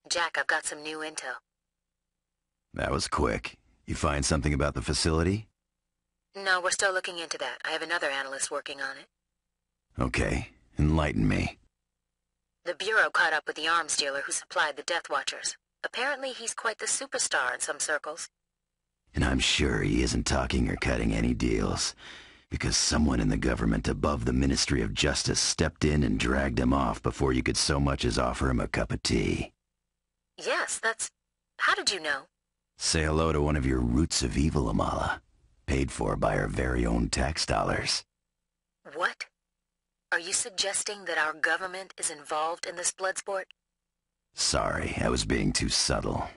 Jack, I've got some new intel. That was quick. You find something about the facility? No, we're still looking into that. I have another analyst working on it. Okay, enlighten me. The Bureau caught up with the arms dealer who supplied the Death Watchers. Apparently he's quite the superstar in some circles. And I'm sure he isn't talking or cutting any deals, because someone in the government above the Ministry of Justice stepped in and dragged him off before you could so much as offer him a cup of tea. Yes, that's... How did you know? Say hello to one of your roots of evil, Amala. Paid for by our very own tax dollars. What? Are you suggesting that our government is involved in this blood sport? Sorry, I was being too subtle.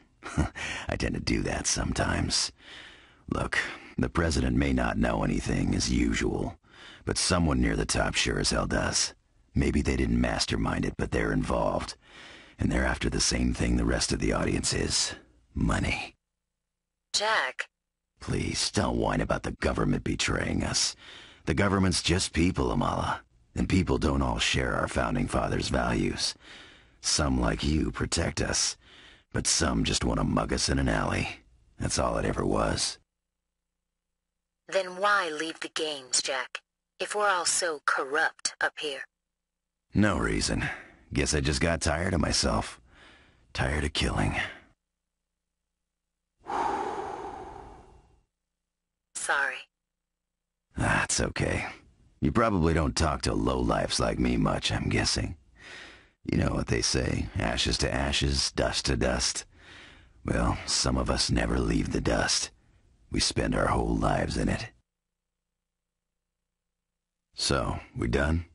I tend to do that sometimes. Look, the president may not know anything, as usual, but someone near the top sure as hell does. Maybe they didn't mastermind it, but they're involved. And they're after the same thing the rest of the audience is. Money. Jack. Please, don't whine about the government betraying us. The government's just people, Amala. And people don't all share our founding fathers' values. Some, like you, protect us. But some just want to mug us in an alley. That's all it ever was. Then why leave the games, Jack? If we're all so corrupt up here. No reason. Guess I just got tired of myself. Tired of killing. Sorry. That's okay. You probably don't talk to lowlifes like me much, I'm guessing. You know what they say, ashes to ashes, dust to dust. Well, some of us never leave the dust. We spend our whole lives in it. So, we done?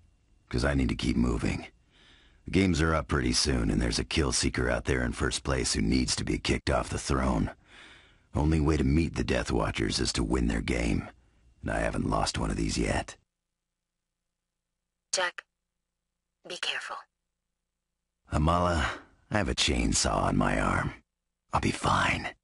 'Cause I need to keep moving. The games are up pretty soon, and there's a kill seeker out there in first place who needs to be kicked off the throne. Only way to meet the Death Watchers is to win their game, and I haven't lost one of these yet. Jack, be careful. Amala, I have a chainsaw on my arm. I'll be fine.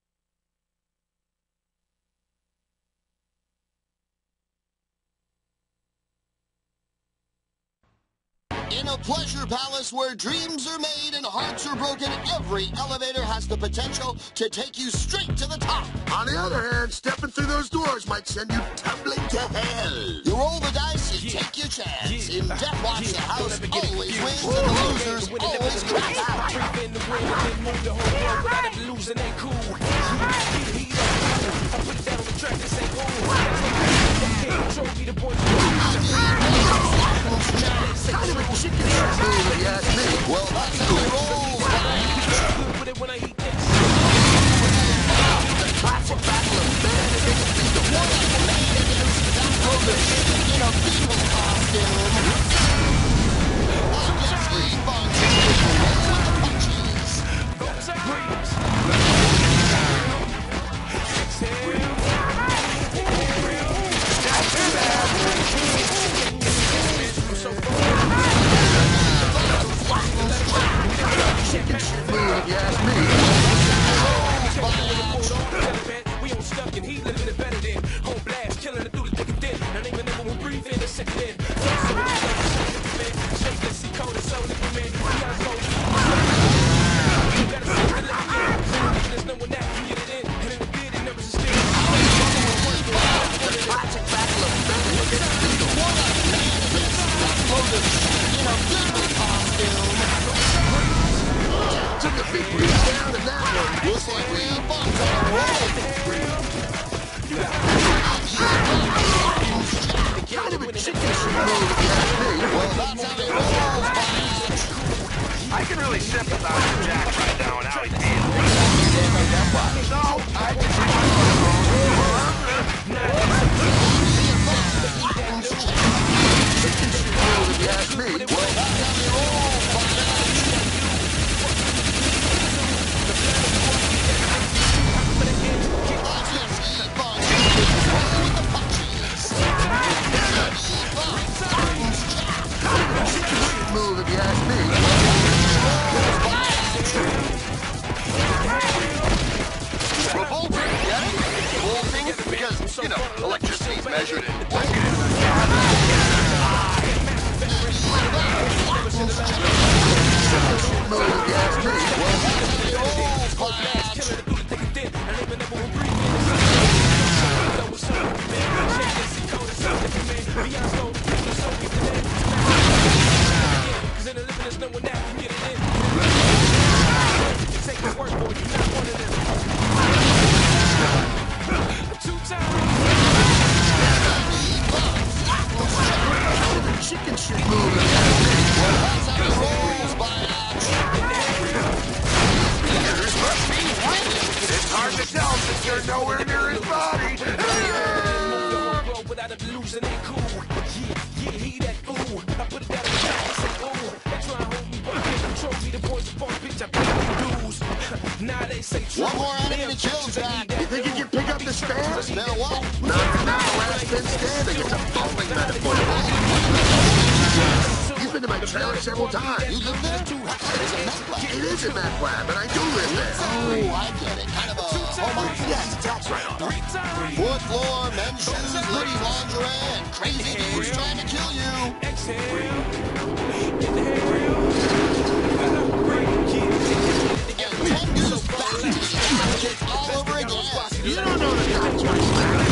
In a pleasure palace where dreams are made and hearts are broken, every elevator has the potential to take you straight to the top. On the other hand, stepping through those doors might send you tumbling to hell. You roll the dice, you take your chance. In Death Watch, the house always wins and the losers always crap Kind of a chicken move, if you ask me. Well, that's how we roll. The classic battle of man against beetle. More like a man against the in a beetle costume. Obviously, fun with the punches. Chicken shit move, if you ask me. We on stuck and he living it better than home blast, killing it through the thick and thin. Now name a nigga will breathe in a second in. Shakeless, he cold and so liquid man. We gotta go. You gotta see the lick again. There's no one that can get it in. And in the bid, it numbers are still. The classic battle of man against beetle. In a beetle costume. Took a big breeze down in that one. Looks like we have fun on a roll. Kind of a chicken shit move, if you ask me. Well, that's how it rolls, I can really sympathize with Jack right now and how he feels. So, I Chicken shit move, if you ask me. well, that's how it rolls, Move, if you ask me. Revolting, get it? Revolting? Because, you know, electricity's measured in Move, if you ask me. Chicken shit moving. That's how it rolls, biatch. It's hard to tell since you're nowhere near his body. Without it losing it cool. Yeah, he that fool. I put it down in the back and say, ooh. They try and hold me back and control me. The boys are fun, bitch, I pay them dues. Now they say true. One more enemy to kill, Jack. You think you can pick up the stand? It's been a while. Not last man standing. It's a foaming metaphor. You've been to my trailer several times. You live there? It's a meth lab. It is a meth lab, and I do live there. Oh, I get it. Kind of a home. Yes, tax write-off. Fourth floor, men's shoes, ladies' lingerie, and crazy dudes trying to kill you. And 10 goes back to the kick all over again. You don't know the tax write-off.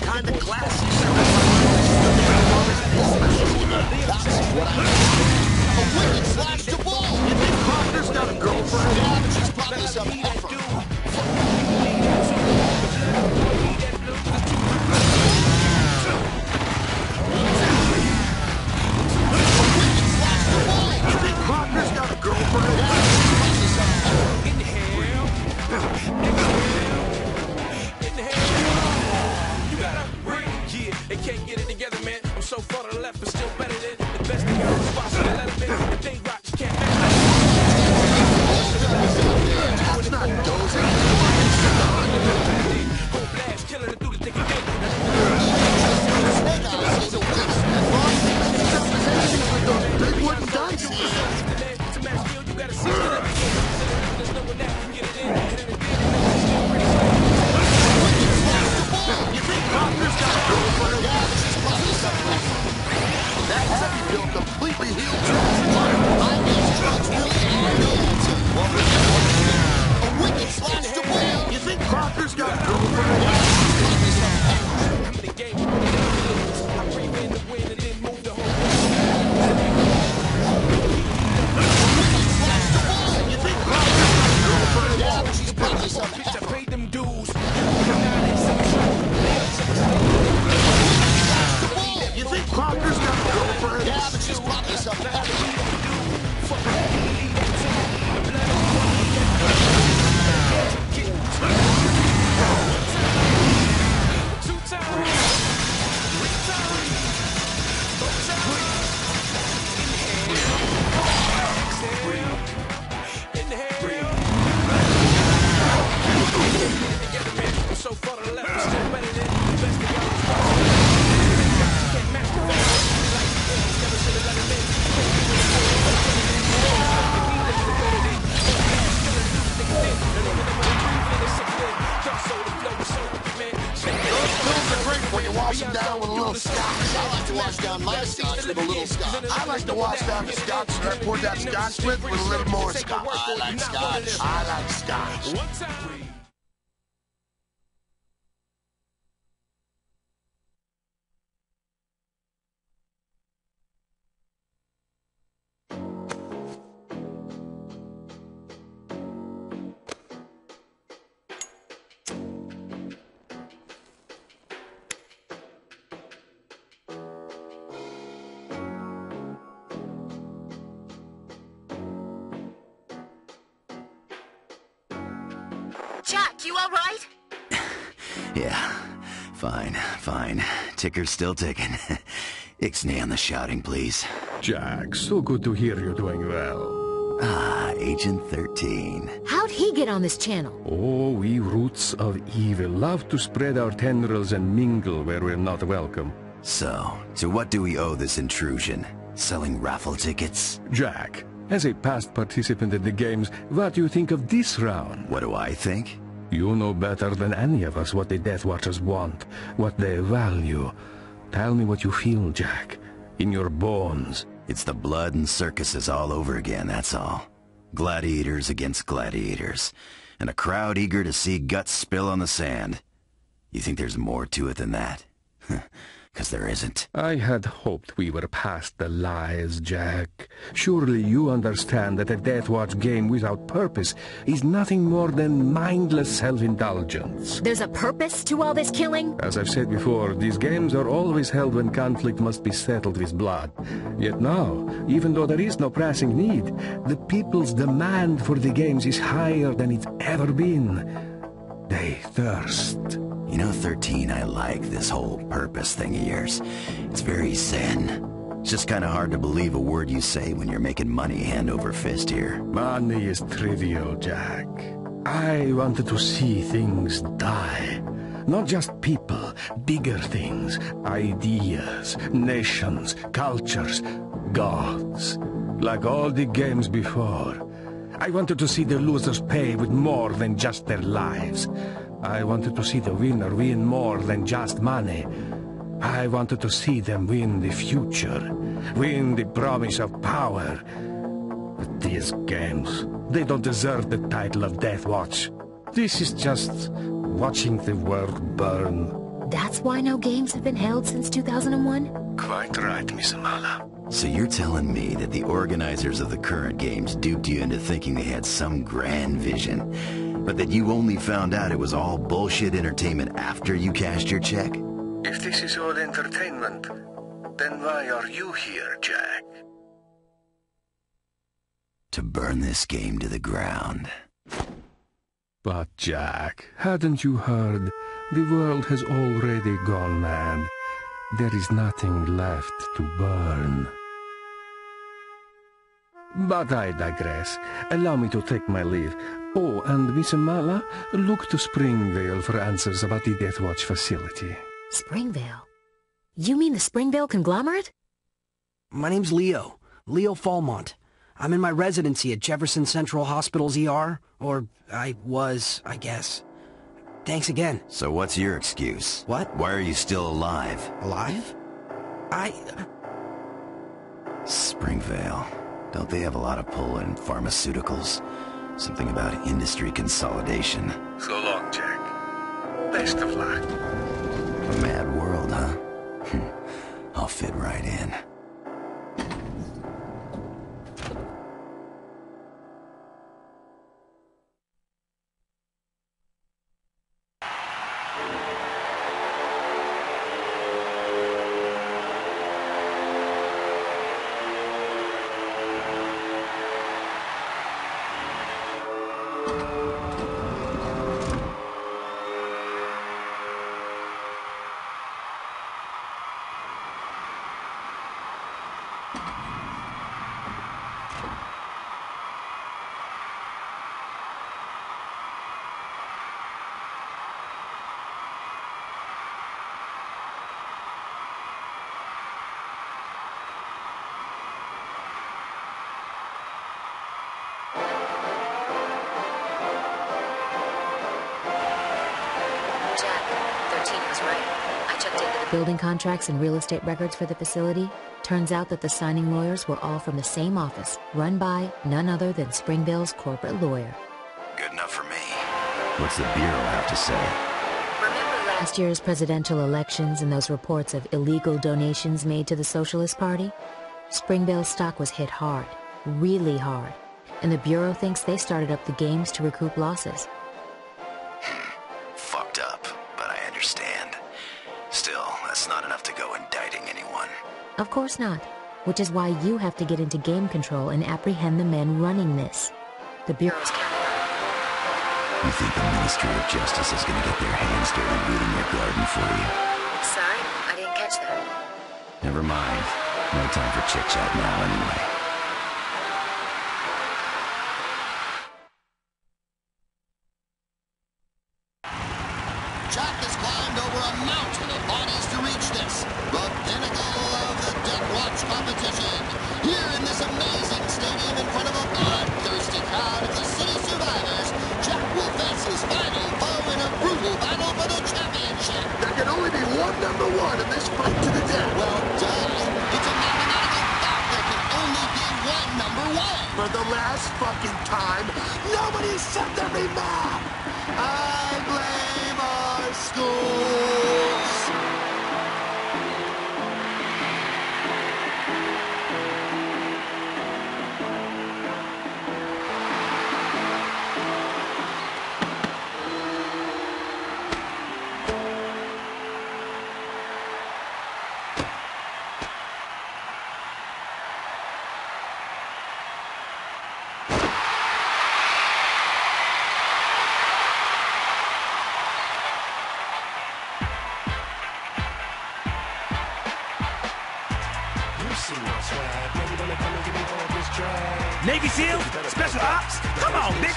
Kind of classy. perfectly healed drugs. I guess drugs really are the answer. A wicked slash to boil. You think Crocker's got a girlfriend? I'm in the game, I breathe in the wind and then move the whole You think Crocker's got a girlfriend? Yeah, but she's probably some bitch, I heifer. paid them dues. You think Crocker's got a girlfriend? Yeah, but she's probably some heifer. So far to the left, we're still better than the best of y'all. Can't match the fans. Like the Pimps, never should have let him in. Those pills are great when you wash them down with a little scotch. I like to wash down my scotch with a little scotch. I like to wash down the scotch and I pour that scotch with a little more scotch. I like scotch. I like scotch. One time. Jack, you all right? Yeah, fine. Ticker's still ticking. Ixnay on the shouting, please. Jack, so good to hear you're doing well. Ah, Agent 13. How'd he get on this channel? Oh, we roots of evil love to spread our tendrils and mingle where we're not welcome. So, to what do we owe this intrusion? Selling raffle tickets? Jack, as a past participant in the games, what do you think of this round? What do I think? You know better than any of us what the Death Watchers want, what they value. Tell me what you feel, Jack, in your bones. It's the blood and circuses all over again, that's all. Gladiators against gladiators. And a crowd eager to see guts spill on the sand. You think there's more to it than that? 'Cause there isn't. I had hoped we were past the lies, Jack. Surely you understand that a Death Watch game without purpose is nothing more than mindless self-indulgence. There's a purpose to all this killing? As I've said before, these games are always held when conflict must be settled with blood. Yet now, even though there is no pressing need, the people's demand for the games is higher than it's ever been. They thirst. You know, 13, I like this whole purpose thing of yours. It's very zen. It's just kind of hard to believe a word you say when you're making money hand over fist here. Money is trivial, Jack. I wanted to see things die. Not just people, bigger things, ideas, nations, cultures, gods. Like all the games before. I wanted to see the losers pay with more than just their lives. I wanted to see the winner win more than just money. I wanted to see them win the future, win the promise of power. But these games, they don't deserve the title of Death Watch. This is just watching the world burn. That's why no games have been held since 2001? Quite right, Miss Amala. So you're telling me that the organizers of the current games duped you into thinking they had some grand vision, but that you only found out it was all bullshit entertainment after you cashed your check? If this is all entertainment, then why are you here, Jack? To burn this game to the ground. But, Jack, hadn't you heard? The world has already gone mad. There is nothing left to burn. But I digress. Allow me to take my leave. Oh, and Miss Amala, look to Springvale for answers about the Death Watch facility. Springvale? You mean the Springvale conglomerate? My name's Leo. Leo Falmont. I'm in my residency at Jefferson Central Hospital's ER. Or I was, I guess. Thanks again. So what's your excuse? What? Why are you still alive? Alive? Springvale. Don't they have a lot of pull in pharmaceuticals? Something about industry consolidation. So long, Jack. Best of luck. A mad world, huh? I'll fit right in. Building contracts and real estate records for the facility. Turns out that the signing lawyers were all from the same office, run by none other than Springvale's corporate lawyer. Good enough for me. What's the Bureau have to say? Remember last year's presidential elections and those reports of illegal donations made to the Socialist Party? Springvale's stock was hit hard, really hard, and the Bureau thinks they started up the games to recoup losses. Fucked up, but I understand. Still, that's not enough to go indicting anyone. Of course not, which is why you have to get into game control and apprehend the men running this. The Bureau's counting on you. You think the Ministry of Justice is gonna get their hands dirty weeding your garden for you? Sorry, I didn't catch that. Never mind. No time for chit-chat now anyway. Jack has climbed over a mountain of bodies to reach this, the pinnacle of the Death Watch competition. Here in this amazing stadium in front of a bloodthirsty crowd of the city survivors, Jack will face his final foe in a brutal battle for the championship. There can only be one number one in this fight to the death. Well, duh. It's a mathematical fact there can only be one number one. For the last fucking time, nobody set every map. I blame our schools. Navy SEAL? Special Ops? Come on, bitch!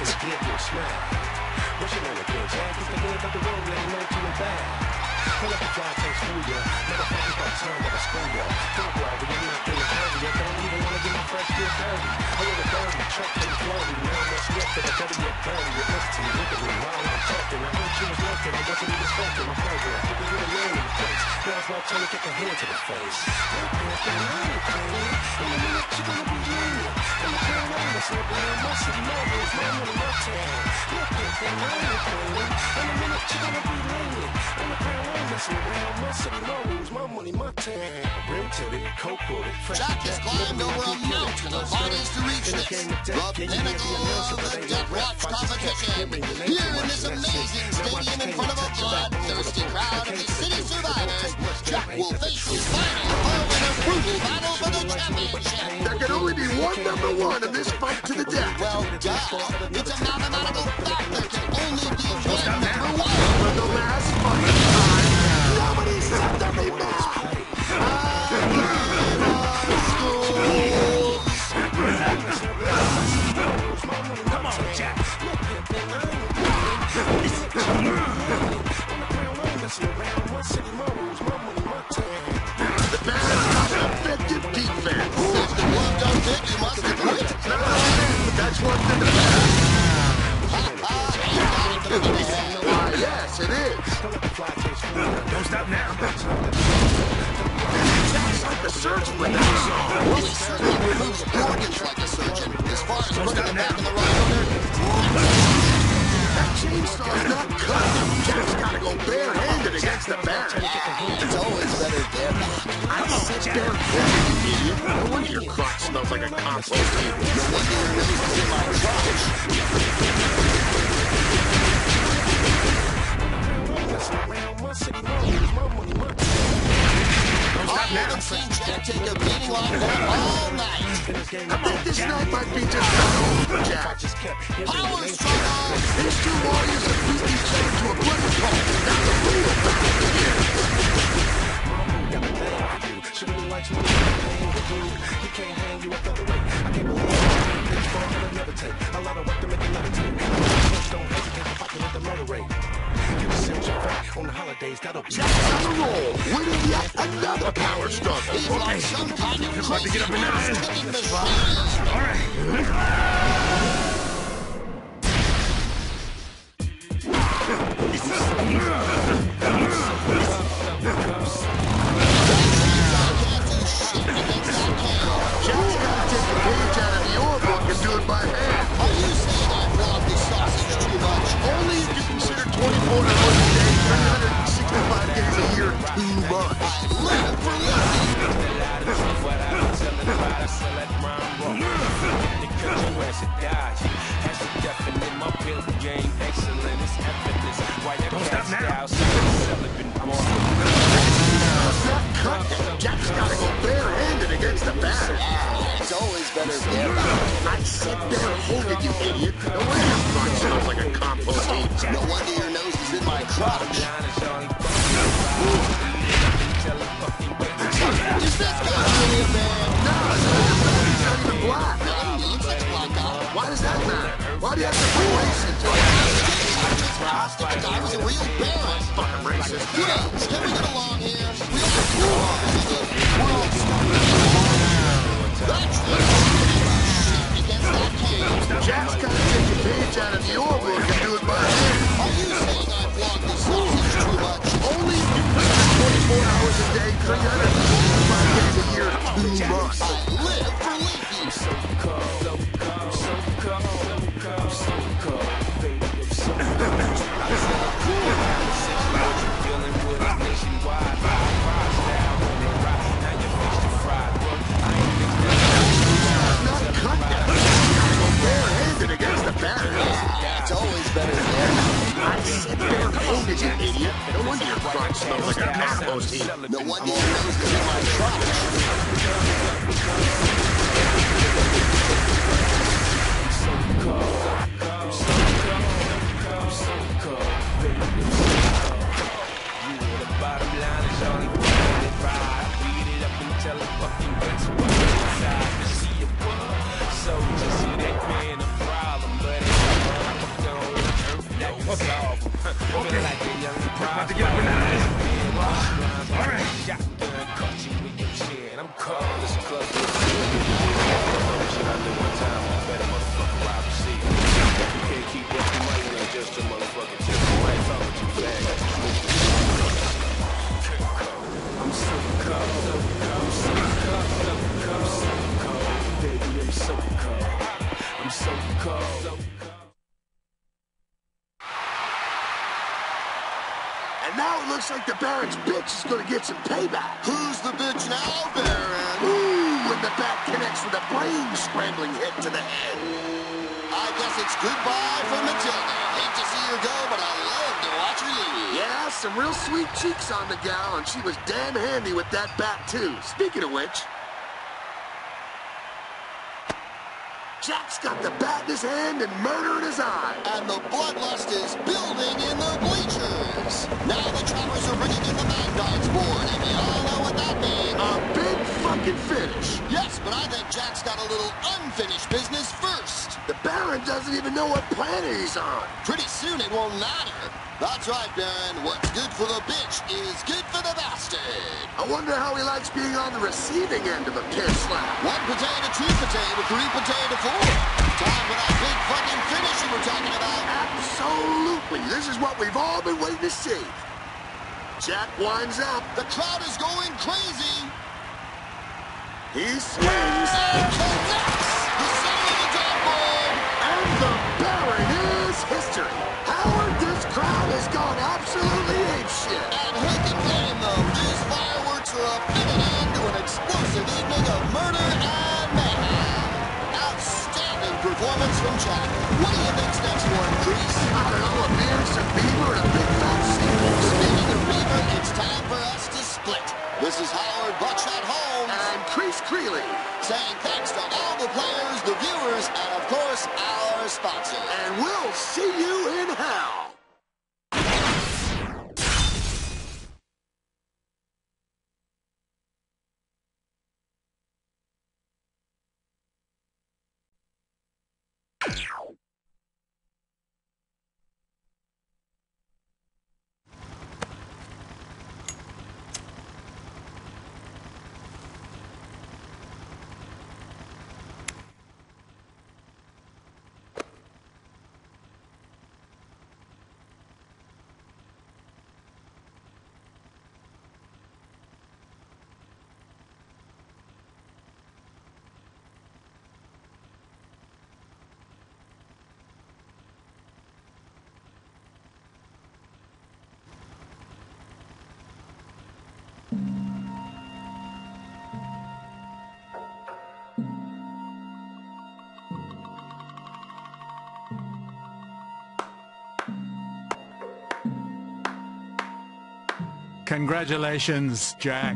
Pull up the fly, takes food, yeah. Motherfuckers got turned like a schoolyard. Fuck well, but you're not in a hurry. I don't even wanna get my fresh gear dirty. I want a dirty truck to the floaty. Now I'm more swift that I better get dirty. You listen to me, look at me while I'm talking. I heard you was looking, I wasn't even spoken. My program, figure you the man in the place. Now it's my turn to kick a hand to the face. In a minute, you're gonna be leaning. In the crown on the slip around my city, my rules, my money, my town. Look at the money, queen. In a minute, you're gonna be leaning. In the crown on messing around my city, my rules, my money, my town. Rim-titted, coke-wooded, Jack has climbed over a mountain of bodies to reach this, the pinnacle of the Death Watch competition. Here in this amazing stadium in front of a bloodthirsty crowd of the city survivors, Jack will face his final foe in a brutal battle for the championship. There can only be one number one in this fight to the death. Well, duh. It's a mathematical fact there can only be one number one. For the last fucking time, nobody set every map. I blame our schools. Come on, Jack! The band got an effective defense. If the glove don't fit, you must have quit. That's one thing to have. Ain't got it to the head. Why, yes, it is. Don't stop now. Jack's like the surgeon with that song. Well, he certainly removes organs like a surgeon. As far as putting them back in the right order, That chainsaw's not cut. Jack's gotta go barehanded against the Baron. it's always better than that. I said barehanded, you idiot. No wonder your crotch smells like a compost heap. No wonder your nose is in my crotch. I haven't seen Jack take a beating like that all night. I bet this night might be just about over for Jack. Power struggle! These two warriors have beat each other to a bloody pulp. Now the real battle begins. She really likes me. He can't hang you a featherweight. I can't believe it's far to levitate. A lot of work to make it levitate. Don't hesitate to fight me with the murder rate. You can send your fate on the holidays. That'll be Jack's on the roll, winning yet another power struggle. He's like some kind of crazy get up in that air. ticking machine. All right. Jack's gotta take a page out of your book and do it by hand. Are you saying I vlog this sausage too much? Only if you consider 24 hours a day, 365 days a year, too much. I live for living. Don't stop now. Jack's gotta go barehanded against the Baron. It's always better than that. I said barehanded, you idiot. No wonder your crotch smells like a compost heap. No wonder your nose is in my crotch. Is this guy really a man? No, he's not even black. No, he looks like a black guy. Why does that matter? Why do you have to be racist? I just asked if the guy was a real baron. Fucking racist. Please, can we get along here? We only grew up together. We're all That's right. Shit against that king. Jack's gotta take a page out of your book and do it by hand. Are you saying I vlog this sausage too much? Only if you consider 24 hours a day, 365 days a year, too much. I live for Leafy. Not cut that. Gotta go barehanded against the Baron. It's always better than I said barehanded, you idiot. No wonder your crotch smells like a compost heap. no wonder your nose is in my crotch. About to get up in that air. All right. I'm cold as close to shit I did one time. I better motherfucker rob and see. You can't keep up the money when just your motherfucking tip. Right, fuck with you, bag. I'm so cold. I'm so cold. Baby, I'm so cold. I'm so cold. And now it looks like the Baron's bitch is gonna get some payback. Who's the bitch now, Baron? Ooh, when the bat connects with a brain-scrambling hit to the head. I guess it's goodbye for Matilda. Hate to see her go, but I love to watch her leave. Yeah, some real sweet cheeks on the gal, and she was damn handy with that bat, too. Speaking of which, Jack's got the bat in his hand and murder in his eye. And the bloodlust is building in the bleachers. Now the trappers are bringing in the Mad Dogs board, and we all know what that means. A big fucking finish. Yes, but I think Jack's got a little unfinished business first. The Baron doesn't even know what planet he's on. Pretty soon it won't matter. That's right, Baron. What's good for the bitch is good for the bastard. I wonder how he likes being on the receiving end of a kiss slap. One potato, two potato, three potato, four. Time for that big fucking finish you were talking about. Absolutely. This is what we've all been waiting to see. Jack winds up. The crowd is going crazy. He swings And connects the center of the dartboard. and the Baron is history. Howard, this crowd has gone absolutely apeshit. And who can blame them? These fireworks are a fitting end to an explosive evening of murder and mayhem. Outstanding performance from Jack. What do you think's next for him, Grease? I don't know, a beer, some beaver, and a big fat sequel. Speaking of Beaver, it's time for us to split. This is Howard Buckshot Holmes And Chris Creeley. saying thanks to all the players, the viewers, and of course, our sponsor. And we'll see you in hell. Congratulations, Jack.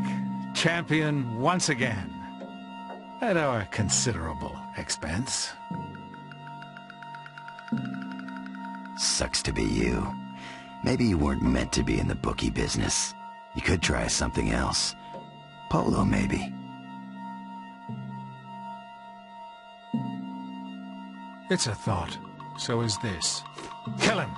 Champion once again. At our considerable expense. Sucks to be you. Maybe you weren't meant to be in the bookie business. You could try something else. Polo, maybe. It's a thought. So is this. Kill him!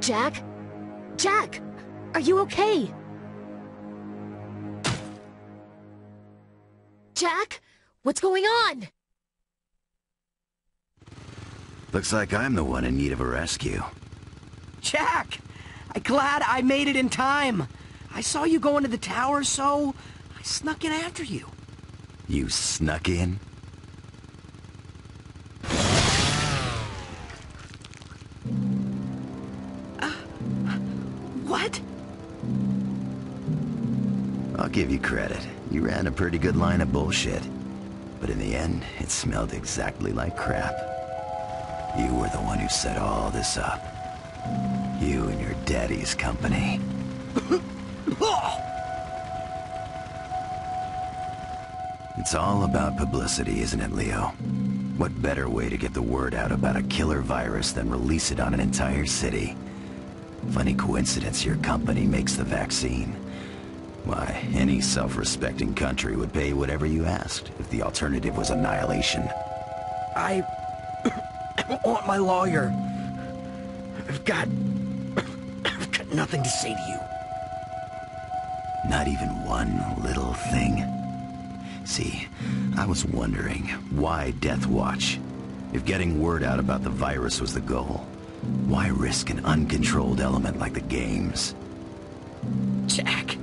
Jack? Jack! Are you okay? Jack? What's going on? Looks like I'm the one in need of a rescue. Jack! I'm glad I made it in time. I saw you go into the tower, so I snuck in after you. You snuck in? What? I'll give you credit. You ran a pretty good line of bullshit. But in the end, it smelled exactly like crap. You were the one who set all this up. You and your daddy's company. It's all about publicity, isn't it, Leo? What better way to get the word out about a killer virus than release it on an entire city? Funny coincidence your company makes the vaccine. Why, any self-respecting country would pay whatever you asked if the alternative was annihilation. I want my lawyer. I've got nothing to say to you. Not even one little thing? See, I was wondering, why Death Watch? If getting word out about the virus was the goal, why risk an uncontrolled element like the games? Jack,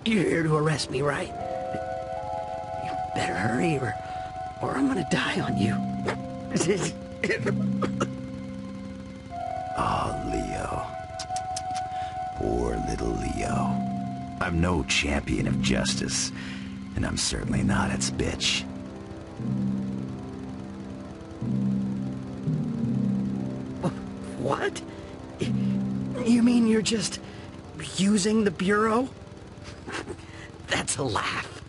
you're here to arrest me, right? You better hurry, or I'm gonna die on you. Oh, Leo. Poor little Leo. I'm no champion of justice, and I'm certainly not its bitch. What? You mean you're just using the Bureau? That's a laugh.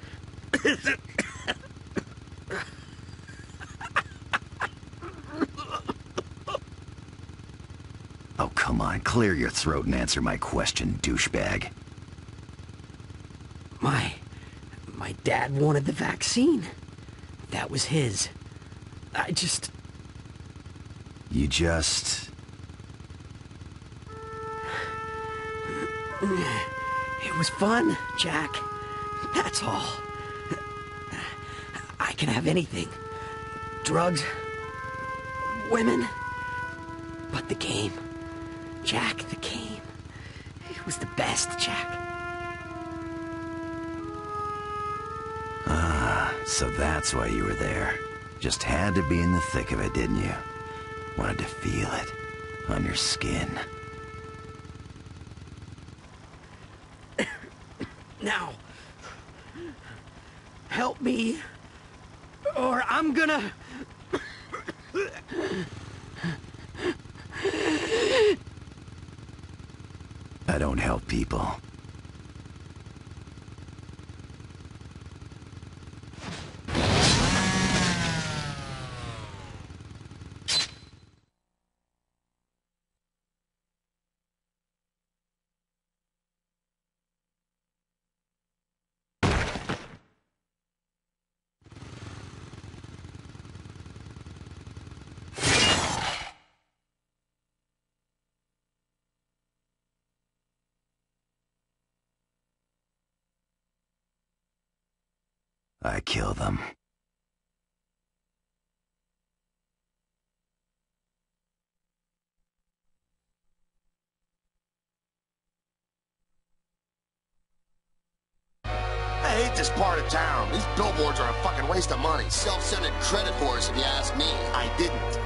come on, clear your throat and answer my question, douchebag. My dad wanted the vaccine. That was his. You just... It was fun, Jack. That's all. I can have anything. Drugs, women, but the game. Jack, the game. It was the best, Jack. So that's why you were there. Just had to be in the thick of it, didn't you? Wanted to feel it on your skin. Now, help me, or I'm gonna... I don't help people. I kill them. I hate this part of town. These billboards are a fucking waste of money. Self-centered credit whores, if you ask me. I didn't.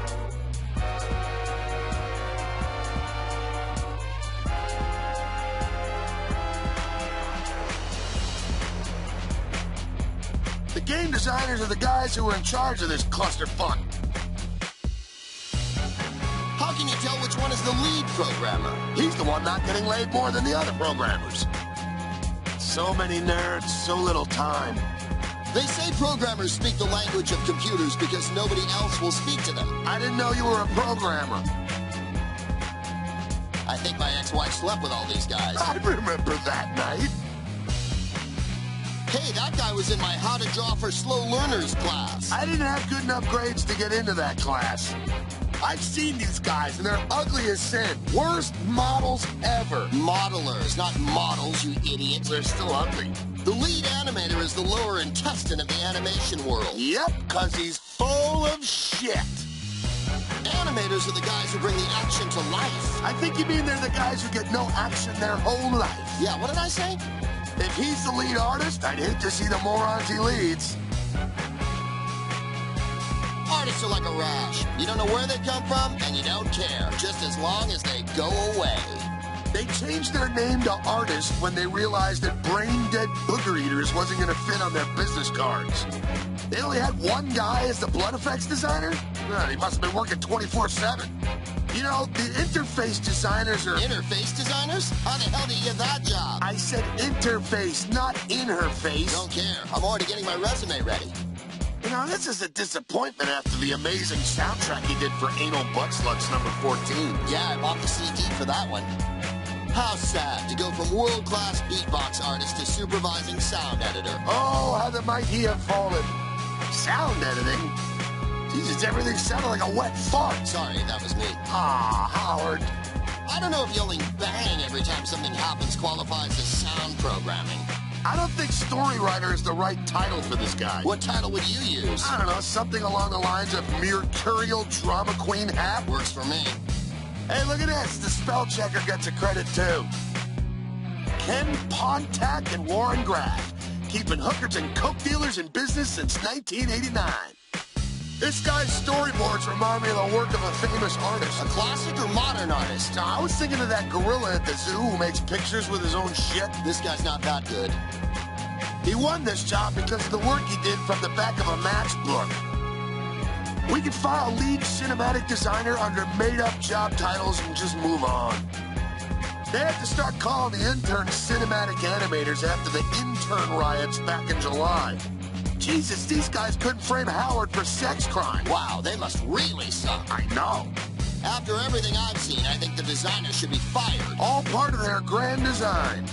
The game designers are the guys who are in charge of this clusterfuck. How can you tell which one is the lead programmer? He's the one not getting laid more than the other programmers. So many nerds, so little time. They say programmers speak the language of computers because nobody else will speak to them. I didn't know you were a programmer. I think my ex-wife slept with all these guys. I remember that night. Hey, that guy was in my How to Draw for Slow Learners class. I didn't have good enough grades to get into that class. I've seen these guys, and they're ugly as sin. Worst models ever. Modelers, not models, you idiots. They're still ugly. The lead animator is the lower intestine of the animation world. Yep, because he's full of shit. Animators are the guys who bring the action to life. I think you mean they're the guys who get no action their whole life. Yeah, what did I say? If he's the lead artist, I'd hate to see the morons he leads. Artists are like a rash. You don't know where they come from, and you don't care, just as long as they go away. They changed their name to artist when they realized that brain-dead booger eaters wasn't going to fit on their business cards. They only had one guy as the blood effects designer? Well, he must have been working 24/7. You know, the interface designers are... Interface designers? How the hell do you get that job? I said interface, not in her face. Don't care. I'm already getting my resume ready. You know, this is a disappointment after the amazing soundtrack he did for Anal Butt Slugs number 14. Yeah, I bought the CD for that one. How sad to go from world-class beatbox artist to supervising sound editor. Oh, how the might he have fallen. Sound editing? Jesus, everything sounded like a wet fart. Sorry, that was me. Ah, Howard. I don't know if yelling bang every time something happens qualifies as sound programming. I don't think story writer is the right title for this guy. What title would you use? I don't know, something along the lines of Mercurial Drama Queen hat? Works for me. Hey, look at this. The spell checker gets a credit, too. Ken Pontac and Warren Graff, keeping hookers and coke dealers in business since 1989. This guy's storyboards remind me of the work of a famous artist. A classic or modern artist? No, I was thinking of that gorilla at the zoo who makes pictures with his own shit. This guy's not that good. He won this job because of the work he did from the back of a matchbook. We could file lead cinematic designer under made-up job titles and just move on. They had to start calling the interns cinematic animators after the intern riots back in July. Jesus, these guys couldn't frame Howard for sex crime. Wow, they must really suck. I know. After everything I've seen, I think the designer should be fired. All part of their grand design.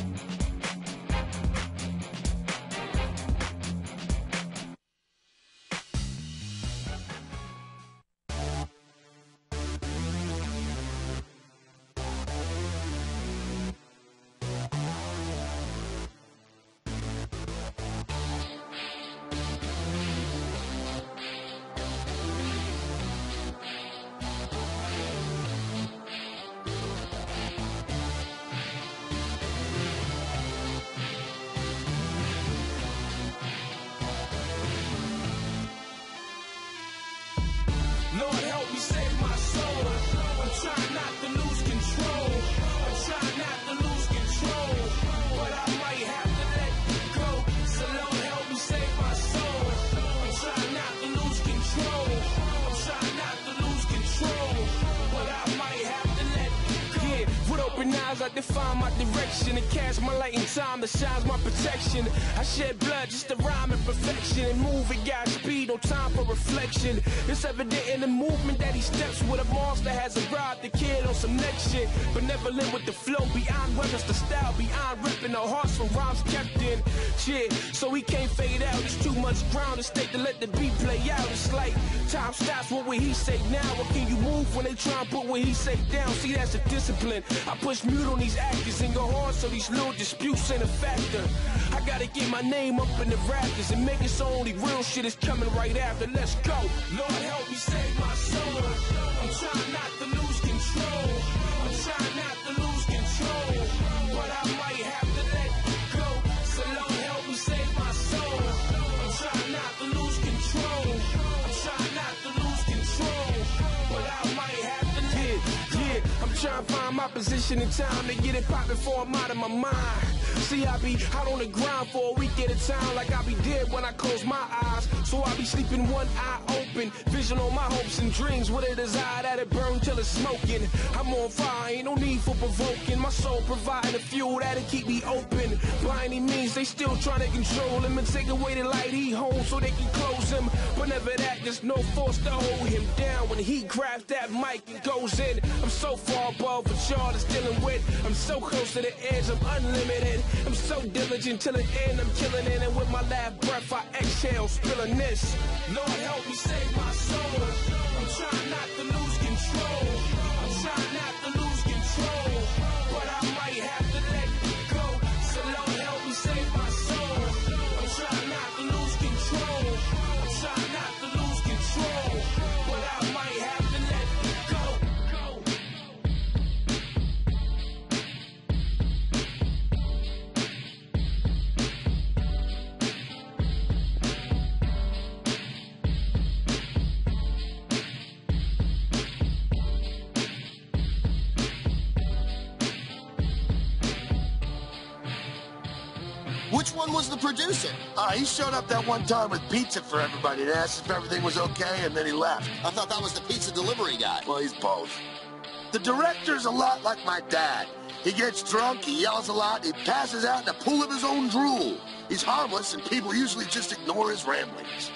Lord help me save my soul. I'm trying not to lose control. I'm trying not to lose control. But I might have to let go. So Lord help me save my soul. I'm trying not to lose control. I'm trying not to lose control. But I might have to let go. Yeah, with open eyes I define my direction and cast my light in time that shines my protection. I shed blood just to rhyme in perfection and move at God's speed, no time for reflection. It's evident in the movement that he steps with a monster has arrived to kill on some next shit. Benevolent with the flow, beyond weapons the style, beyond ripping the hearts from rhymes kept in. Shit, so he can't fade out. There's too much ground at stake to let the beat play out. It's like time stops, what will he say now? Or can you move when they try and put what he say down? See, that's a discipline. I push mute on these actors and go hard so these little disputes ain't a factor. I gotta get my name up in the rafters and make it so only real shit is coming right after. Let's go. Lord help me save my soul. I'm trying not to lose control. I'm trying not to lose control. But I might have to let go. So Lord help me save my soul. I'm trying not to lose control. I'm trying not to lose control. But I might have to let go. Yeah, I'm trying to find my position in time to get it poppin' before I'm out of my mind. See, I be out on the ground for a week at a time, like I be dead when I close my eyes. So I be sleeping one eye open, vision on my hopes and dreams with a desire that it burn till it's smoking. I'm on fire, ain't no need for provoking. My soul providing the fuel that'll keep me open. By any means, they still trying to control him and take away the light he holds so they can close him. But never that, there's no force to hold him down when he grabs that mic and goes in. I'm so far above what y'all is dealing with. I'm so close to the edge, I'm unlimited. I'm so diligent till the end, I'm killing it. And with my last breath, I exhale, spilling this. Lord help me save my soul. I'm trying not to lose control. I'm trying not to lose control. But I might have to let go. So Lord help me save my soul. I'm trying not to lose control. I'm trying not to lose control. But I might have to let go. Which one was the producer? He showed up that one time with pizza for everybody and asked if everything was okay, and then he left. I thought that was the pizza delivery guy. Well, he's both. The director's a lot like my dad. He gets drunk, he yells a lot, he passes out in a pool of his own drool. He's harmless, and people usually just ignore his ramblings.